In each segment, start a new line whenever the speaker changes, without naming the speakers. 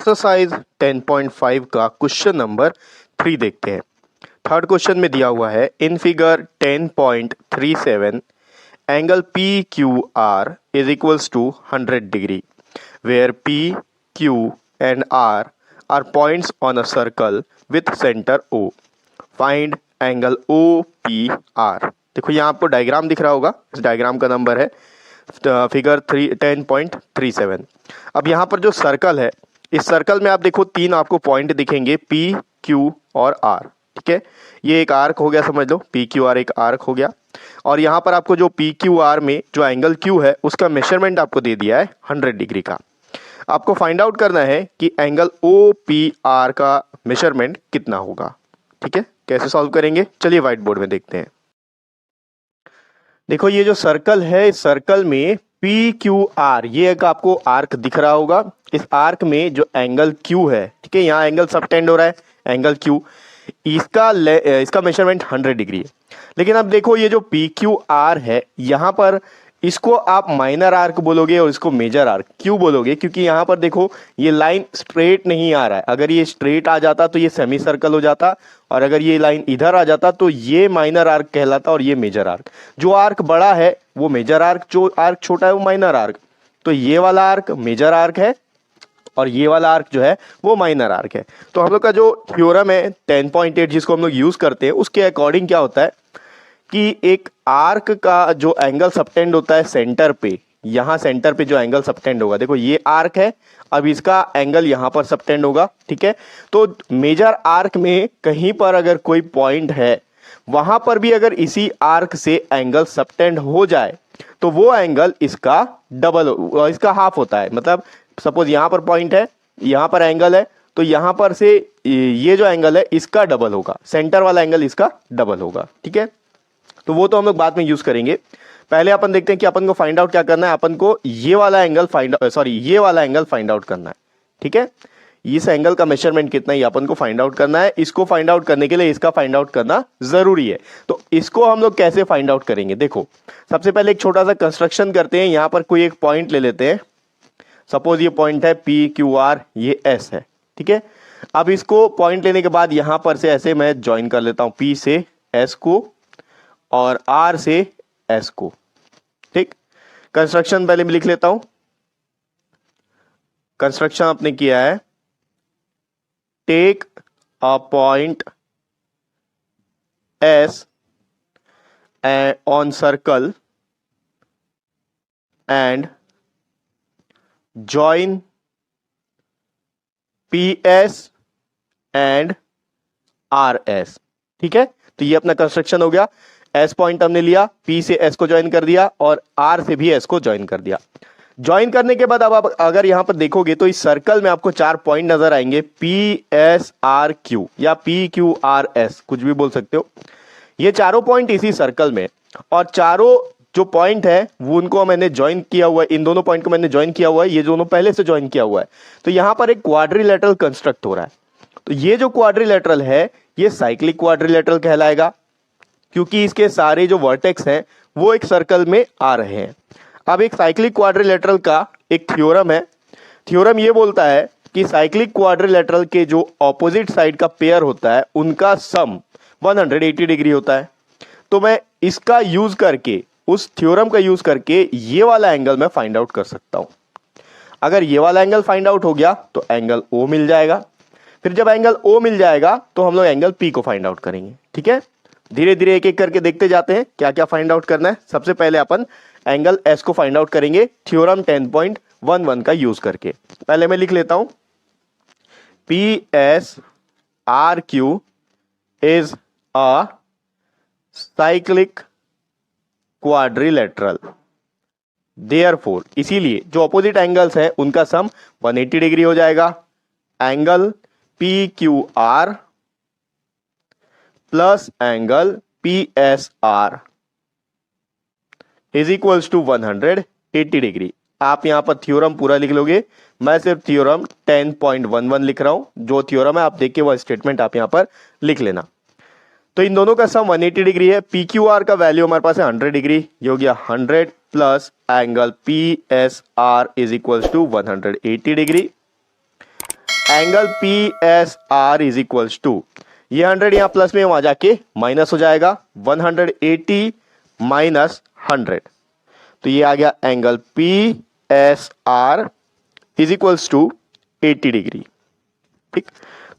Exercise 10.5 का question number 3 देखते हैं। थर्ड क्वेश्चन में दिया हुआ है in figure 10.37 angle P Q R is equals to 100 degree where P Q and R points on a circle with centre O. Find angle O P R. देखो यहाँ आपको diagram दिख रहा होगा, इस डायग्राम का नंबर है फिगर 10.37। अब यहाँ पर जो सर्कल है, इस सर्कल में आप देखो तीन आपको पॉइंट दिखेंगे पी क्यू और आर। ठीक है, ये एक आर्क हो गया, समझ लो पी क्यू आर एक आर्क हो गया। और यहाँ पर आपको जो पी क्यू आर में जो एंगल क्यू है उसका मेजरमेंट आपको दे दिया है 100 डिग्री का। आपको फाइंड आउट करना है कि एंगल ओ पी आर का मेजरमेंट कितना होगा। ठीक है, कैसे सॉल्व करेंगे, चलिए व्हाइट बोर्ड में देखते हैं। देखो ये जो सर्कल है, इस सर्कल में पी क्यू आर ये एक आपको आर्क दिख रहा होगा। इस आर्क में जो एंगल क्यू है, ठीक है, यहाँ एंगल सबटेंड हो रहा है एंगल क्यू, इसका मेजरमेंट 100 डिग्री है। लेकिन अब देखो ये जो पी क्यू आर है, यहाँ पर इसको आप माइनर आर्क बोलोगे और इसको मेजर आर्क क्यों बोलोगे, क्योंकि यहाँ पर देखो ये लाइन स्ट्रेट नहीं आ रहा है। अगर ये स्ट्रेट आ जाता तो ये सेमी सर्कल हो जाता, और अगर ये लाइन इधर आ जाता तो ये माइनर आर्क कहलाता और ये मेजर आर्क। जो आर्क बड़ा है वो मेजर आर्क, जो आर्क छोटा है वो माइनर आर्क। तो ये वाला आर्क मेजर आर्क है और ये वाला आर्क जो है वो माइनर आर्क है। तो हम लोग का जो थ्योरम है 10.8 जिसको हम लोग यूज करते हैं, उसके अकॉर्डिंग क्या होता है कि एक आर्क का जो एंगल सबटेंड होता है सेंटर पे, यहाँ सेंटर पे जो एंगल सबटेंड होगा, देखो ये आर्क है, अब इसका एंगल यहाँ पर सबटेंड होगा। ठीक है, तो मेजर आर्क में कहीं पर अगर कोई पॉइंट है, वहां पर भी अगर इसी आर्क से एंगल सबटेंड हो जाए तो वो एंगल इसका डबल, इसका हाफ होता है। मतलब सपोज यहाँ पर पॉइंट है, यहाँ पर एंगल है, तो यहाँ पर से ये जो एंगल है इसका डबल होगा, सेंटर वाला एंगल इसका डबल होगा। ठीक है, तो वो तो हम लोग बाद में यूज करेंगे। पहले अपन देखते हैं कि अपन को फाइंड आउट क्या करना है। अपन को ये वाला एंगल ये वाला एंगल फाइंड आउट करना है। ठीक है, इस एंगल का मेजरमेंट कितना है अपन को फाइंड आउट करना है। इसको फाइंड आउट करने के लिए इसका फाइंड आउट करना जरूरी है। तो इसको हम लोग कैसे फाइंड आउट करेंगे, देखो सबसे पहले एक छोटा सा कंस्ट्रक्शन करते हैं। यहां पर कोई एक पॉइंट ले लेते हैं, सपोज ये पॉइंट है पी क्यू आर, ये एस है। ठीक है, अब इसको पॉइंट लेने के बाद यहां पर से ऐसे मैं ज्वाइन कर लेता हूं, पी से एस को और आर से एस को। ठीक, कंस्ट्रक्शन पहले मैं लिख लेता हूं। कंस्ट्रक्शन आपने किया है, take a point S on circle and join PS and RS। ठीक है, तो ये अपना कंस्ट्रक्शन हो गया। S पॉइंट हमने लिया, P से S को ज्वाइन कर दिया और R से भी S को ज्वाइन कर दिया। ज्वाइन करने के बाद अब आप अगर यहां पर देखोगे तो इस सर्कल में आपको 4 पॉइंट नजर आएंगे, PSRQ या PQRS, कुछ भी बोल सकते हो। ये चारों पॉइंट इसी सर्कल में, और चारों जो पॉइंट है वो उनको मैंने ज्वाइन किया हुआ है, इन दोनों पॉइंट को मैंने ज्वाइन किया हुआ है, ये दोनों पहले से ज्वाइन किया हुआ है। तो यहां पर एक क्वाड्रिलेटरल कंस्ट्रक्ट हो रहा है। तो ये जो क्वाड्रिलेटरल है ये साइक्लिक क्वाड्रिलेटरल कहलाएगा, क्योंकि इसके सारे जो वर्टेक्स हैं वो एक सर्कल में आ रहे हैं। अब एक साइक्लिक क्वाड्रिलेटरल का एक थ्योरम है। थ्योरम ये बोलता है कि साइक्लिक क्वाड्रिलेटरल के जो ऑपोजिट साइड का पेयर होता है उनका सम 180 डिग्री होता है। तो मैं इसका यूज करके, उस थ्योरम का यूज करके ये वाला एंगल मैं फाइंड आउट कर सकता हूं। अगर ये वाला एंगल फाइंड आउट हो गया तो एंगल O मिल जाएगा। फिर जब एंगल O मिल जाएगा तो हम लोग एंगल P को फाइंड आउट करेंगे। ठीक है, धीरे धीरे एक एक करके देखते जाते हैं क्या क्या फाइंड आउट करना है। सबसे पहले अपन एंगल S को फाइंड आउट करेंगे थ्योरम 10.11 का यूज करके। पहले मैं लिख लेता हूं, PSRQ is a cyclic quadrilateral, therefore, इसीलिए जो ऑपोजिट एंगल्स है उनका सम 180 डिग्री हो जाएगा। Angle PQR plus angle PSR is equals to 180 degree. आप यहां पर थ्योरम पूरा लिख लोगे, मैं सिर्फ थ्योरम 10.11 लिख रहा हूं। जो थ्योरम है आप देख के वो स्टेटमेंट आप यहां पर लिख लेना। तो इन दोनों का सम 180 डिग्री है। PQR का वैल्यू हमारे पास है 100 डिग्री, ये हो गया 100 plus angle PSR is equals to 180 degree. Angle P S R is equals to, ये 100 यहां प्लस में वहां जाके माइनस हो जाएगा, 180 माइनस 100, तो ये आ गया angle P S R is equals to 80 degree. ठीक,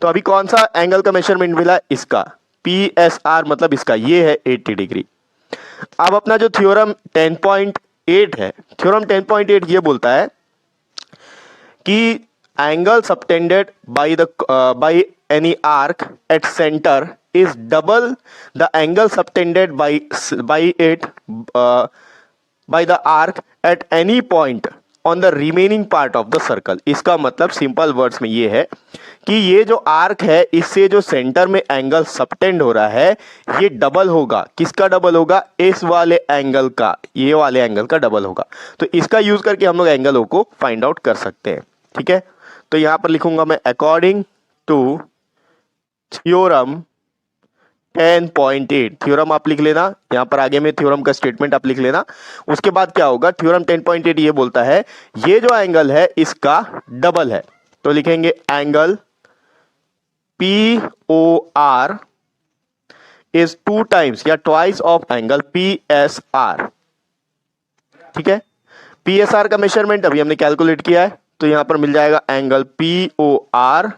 तो अभी कौन सा एंगल का मेजरमेंट मिला, इसका पी एस आर मतलब इसका, ये है 80 डिग्री। अब अपना जो थ्योरम 10.8 है, थ्योरम 10.8 ये बोलता है कि angle subtended by any arc at centre is double the angle subtended bye it by the arc at any point on the remaining part of the circle. इसका मतलब सिंपल वर्ड्स में ये है कि ये जो आर्क है, इससे जो सेंटर में एंगल सबटेंड हो रहा है, ये डबल होगा। किसका डबल होगा, इस वाले एंगल का, ये वाले एंगल का डबल होगा। तो इसका यूज करके हम लोग एंगलों को फाइंड आउट कर सकते हैं। ठीक है, तो यहां पर लिखूंगा मैं अकॉर्डिंग टू थ्योरम 10.8, थ्योरम आप लिख लेना, यहां पर आगे में थ्योरम का स्टेटमेंट आप लिख लेना। उसके बाद क्या होगा, थ्योरम 10.8 ये बोलता है ये जो एंगल है इसका डबल है, तो लिखेंगे angle P O R is 2 times या twice of angle P S R. ठीक है, पी एस आर का मेजरमेंट अभी हमने कैलकुलेट किया है, तो यहां पर मिल जाएगा angle P O R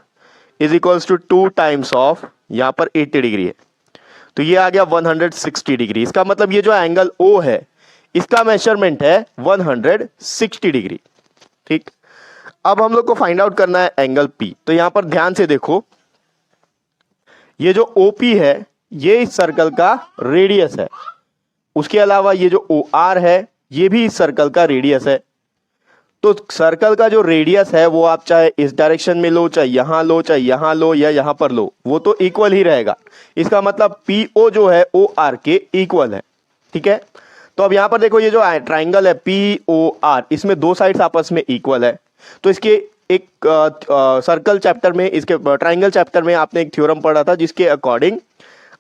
is equals to 2 times of, यहां पर 80 डिग्री है, तो ये आ गया 160 डिग्री। इसका मतलब ये जो एंगल ओ है इसका मेजरमेंट है 160 डिग्री। ठीक, अब हम लोग को फाइंड आउट करना है एंगल पी। तो यहां पर ध्यान से देखो, ये जो ओपी है ये इस सर्कल का रेडियस है, उसके अलावा ये जो ओ आर है ये भी इस सर्कल का रेडियस है। तो सर्कल का जो रेडियस है वो आप चाहे इस डायरेक्शन में लो, चाहे यहां लो, चाहे यहां लो या यहां पर लो, वो तो इक्वल ही रहेगा। इसका मतलब पी ओ जो है ओ आर के इक्वल है। ठीक है, तो अब यहां पर देखो ये जो ट्राइंगल है पी ओ आर, इसमें दो साइड्स आपस में इक्वल है। तो इसके एक सर्कल चैप्टर में, इसके ट्राइंगल चैप्टर में आपने एक थ्योरम पढ़ा था जिसके अकॉर्डिंग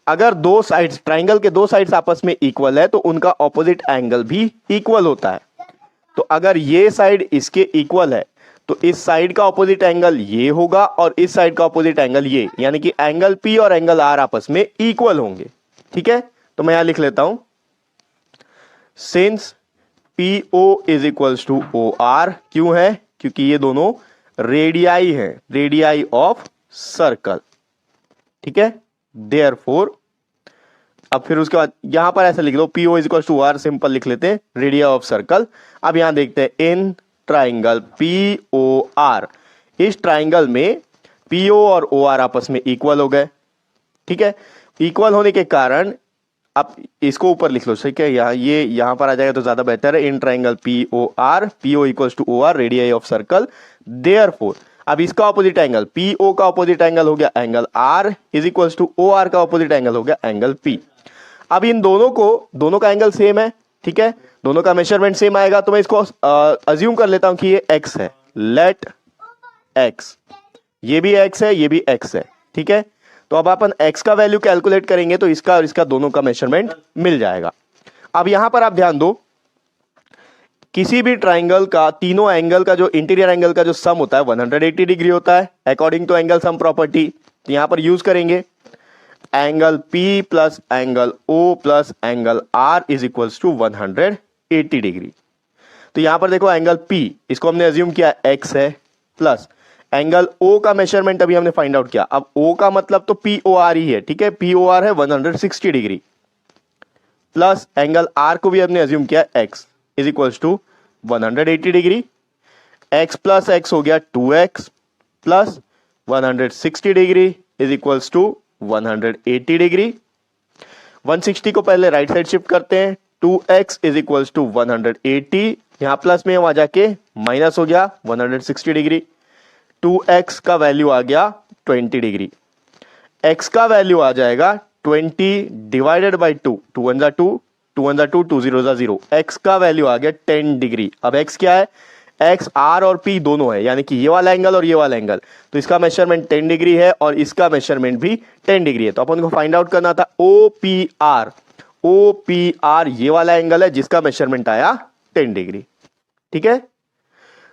अगर दो साइड्स, ट्राइंगल के दो साइड्स आपस में इक्वल है तो उनका ऑपोजिट एंगल भी इक्वल होता है। तो अगर ये साइड इसके इक्वल है तो इस साइड का ऑपोजिट एंगल ये होगा और इस साइड का ऑपोजिट एंगल ये, यानी कि एंगल पी और एंगल आर आपस में इक्वल होंगे। ठीक है, तो मैं यहां लिख लेता हूं, since P O is equals to O R, क्यों है, क्योंकि ये दोनों रेडियाई है, रेडियाई ऑफ सर्कल। ठीक है, देयरफॉर अब फिर उसके बाद यहां पर ऐसा लिख लो, P O is equal to R, simple लिख लेते हैं, रेडिया ऑफ सर्कल। अब यहां देखते हैं in triangle P O R, इस ट्राइंगल में पी ओ और ओ आर आपस में इक्वल हो गए। ठीक है, इक्वल होने के कारण अब इसको ऊपर लिख लो। ठीक है, ये यहां पर आ जाएगा तो ज्यादा बेहतर है। In triangle P O R, P O equal to O R, radii of circle, therefore अब इसका ऑपोजिट एंगल पी ओ का ऑपोजिट एंगल हो गया angle R is equal to O R का ऑपोजिट एंगल हो गया एंगल पी। अब इन दोनों का एंगल सेम है। ठीक है, दोनों का मेजरमेंट सेम आएगा, तो मैं इसको अज्यूम कर लेता हूं कि ये x है, लेट x, ये भी x है, ये भी x है। ठीक है, तो अब अपन x का वैल्यू कैलकुलेट करेंगे तो इसका और इसका दोनों का मेजरमेंट मिल जाएगा। अब यहां पर आप ध्यान दो, किसी भी ट्राइंगल का तीनों एंगल का जो इंटीरियर एंगल का जो सम होता है 180 डिग्री होता है according to angle sum property. तो यहां पर यूज करेंगे angle P plus angle O plus angle R is equals to 180 degree. तो यहां पर देखो एंगल P, इसको हमने अज्यूम किया x है, प्लस एंगल O का मेजरमेंट अभी हमने फाइंड आउट किया। अब O का मतलब तो POR ही है। ठीक है, POR है 160 डिग्री, प्लस एंगल R को भी हमने अज्यूम किया x is equals to 180 degree. x plus x हो गया 2x plus 160 degree is equals to 180 degree. 160 को पहले राइट साइड शिफ्ट करते हैं, 2x इज इक्वल्स टू 180, यहां प्लस में वहां जाके माइनस हो गया 160 डिग्री। 2x का वैल्यू आ गया 20 डिग्री, x का वैल्यू आ जाएगा 20 डिवाइडेड बाई 2, 2 1 जा 2, 2 1 जा 2, 2 0 जा 0, x का वैल्यू आ गया 10 डिग्री। अब x क्या है, x R और P दोनों है, यानी कि ये वाला एंगल और ये वाला एंगल, तो इसका मेजरमेंट 10 डिग्री है और इसका मेजरमेंट भी 10 डिग्री है। तो अपन को फाइंड आउट करना था OPR, OPR ये वाला एंगल है जिसका मेजरमेंट आया 10 डिग्री। ठीक है,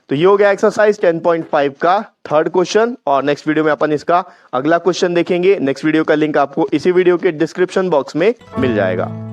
तो ये हो गया एक्सरसाइज 10.5 का थर्ड क्वेश्चन। और नेक्स्ट वीडियो में अपन इसका अगला क्वेश्चन देखेंगे। नेक्स्ट वीडियो का लिंक आपको इसी वीडियो के डिस्क्रिप्शन बॉक्स में मिल जाएगा।